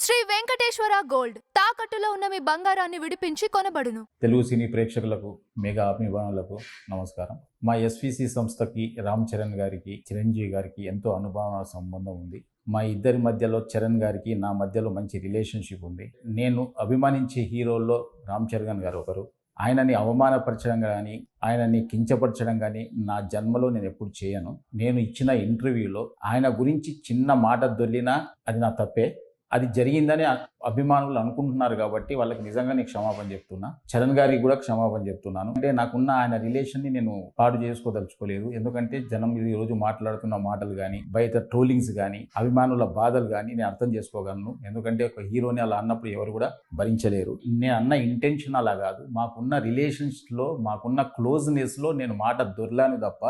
Shri Venkateswara gold తాకట్టులో ఉన్న మీ బంగారాన్ని విడిపించి కొనబడును. తెలుగు సినీ ప్రేక్షకులకు మెగా అభిమానులకు నమస్కారం. మా ఎస్విసి సంస్థకి రామ్ చరణ్ గారికి చిరంజీవి గారికి ఎంతో అనుభవ సంబంధం ఉంది. మా ఇద్దరి మధ్యలో చరణ్ గారికి నా మధ్యలో మంచి రిలేషన్షిప్ ఉంది. నేను అభిమానించే హీరోల్లో రామ్ చరణ్ గారు ఒకరు. ఆయనని అవమానపరచడం కానీ ఆయనని కించపరచడం కానీ నా జన్మలో నేను ఎప్పుడు చేయను. నేను ఇచ్చిన ఇంటర్వ్యూలో ఆయన గురించి చిన్న మాట దొర్లినా అది నా తప్పే. అది జరిగిందని అభిమానులు అనుకుంటున్నారు కాబట్టి వాళ్ళకి నిజంగా నేను క్షమాపణ చెప్తున్నా. చరణ్ గారికి కూడా క్షమాపణ చెప్తున్నాను. అంటే నాకున్న ఆయన రిలేషన్ని నేను పాడు చేసుకోదలుచుకోలేదు. ఎందుకంటే జనం ఈ రోజు మాట్లాడుతున్న మాటలు కానీ బయట ట్రోలింగ్స్ కానీ అభిమానుల బాధలు కానీ నేను అర్థం చేసుకోగలను. ఎందుకంటే ఒక హీరోని అలా అన్నప్పుడు ఎవరు కూడా భరించలేరు. నేను అన్న ఇంటెన్షన్ అలా కాదు. మాకున్న రిలేషన్స్లో మాకున్న క్లోజ్నెస్లో నేను మాట దొర్లాను తప్ప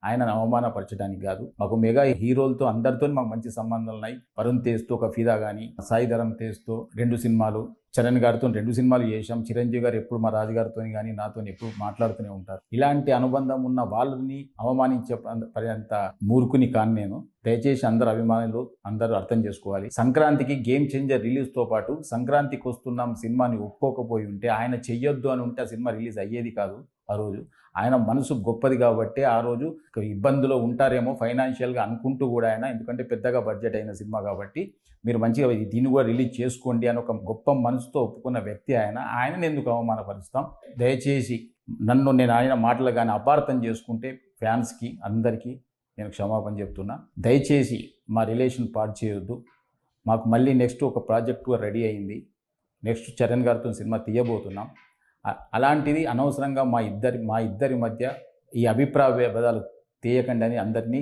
ఆయనను అవమానపరచడానికి కాదు. మాకు మెగా హీరోలతో అందరితో మాకు మంచి సంబంధాలు ఉన్నాయి. వరుణ్ తేజ్తో ఒక ఫిదా కానీ, సాయి ధరమ్ తేజ్తో 2 సినిమాలు, చరణ్ గారితో 2 సినిమాలు చేశాం. చిరంజీవి గారు ఎప్పుడు మా రాజుగారితో కానీ నాతో ఎప్పుడు మాట్లాడుతూనే ఉంటారు. ఇలాంటి అనుబంధం ఉన్న వాళ్ళని అవమానించే పర్యంత మూర్ఖుని కాను నేను. దయచేసి అందరు అభిమానులు అందరూ అర్థం చేసుకోవాలి. సంక్రాంతికి గేమ్ చేంజర్ రిలీజ్తో పాటు సంక్రాంతికి వస్తున్నాం సినిమాని ఒప్పుకోకపోయి ఉంటే, ఆయన చెయ్యొద్దు అని ఉంటే ఆ సినిమా రిలీజ్ అయ్యేది కాదు. ఆ రోజు ఆయన మనసు గొప్పది కాబట్టి ఆ రోజు ఇబ్బందులో ఉంటారేమో ఫైనాన్షియల్గా అనుకుంటూ కూడా ఆయన, ఎందుకంటే పెద్దగా బడ్జెట్ అయిన సినిమా కాబట్టి మీరు మంచిగా దీన్ని కూడా రిలీజ్ చేసుకోండి అని ఒక గొప్ప మనసుతో ఒప్పుకున్న వ్యక్తి ఆయన. ఆయనను ఎందుకు అవమానపరుస్తాం? దయచేసి నేను ఆయన మాటలు కానీ అపార్థం చేసుకుంటే ఫ్యాన్స్కి అందరికీ నేను క్షమాపణ చెప్తున్నా. దయచేసి మా రిలేషన్ పాడు చేయొద్దు. మాకు మళ్ళీ నెక్స్ట్ ఒక ప్రాజెక్ట్ రెడీ అయింది. నెక్స్ట్ చరణ్ గారితో సినిమా తీయబోతున్నాం. అలాంటిది అనవసరంగా మా ఇద్దరి మధ్య ఈ అభిప్రాయ భేదాలు తీయకండి అని అందరినీ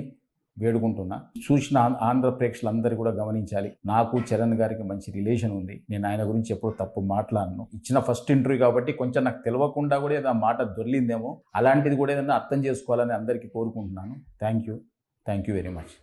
వేడుకుంటున్నా. చూసిన ఆంధ్ర ప్రేక్షకులందరూ కూడా గమనించాలి, నాకు చరణ్ గారికి మంచి రిలేషన్ ఉంది. నేను ఆయన గురించి ఎప్పుడు తప్పు మాట్లాడను. ఇచ్చిన ఫస్ట్ ఇంటర్వ్యూ కాబట్టి కొంచెం నాకు తెలియకుండా కూడా ఏదైనా మాట దొర్లిందేమో, అలాంటిది కూడా ఏదైనా అర్థం చేసుకోవాలని అందరికీ కోరుకుంటున్నాను. Thank you very much.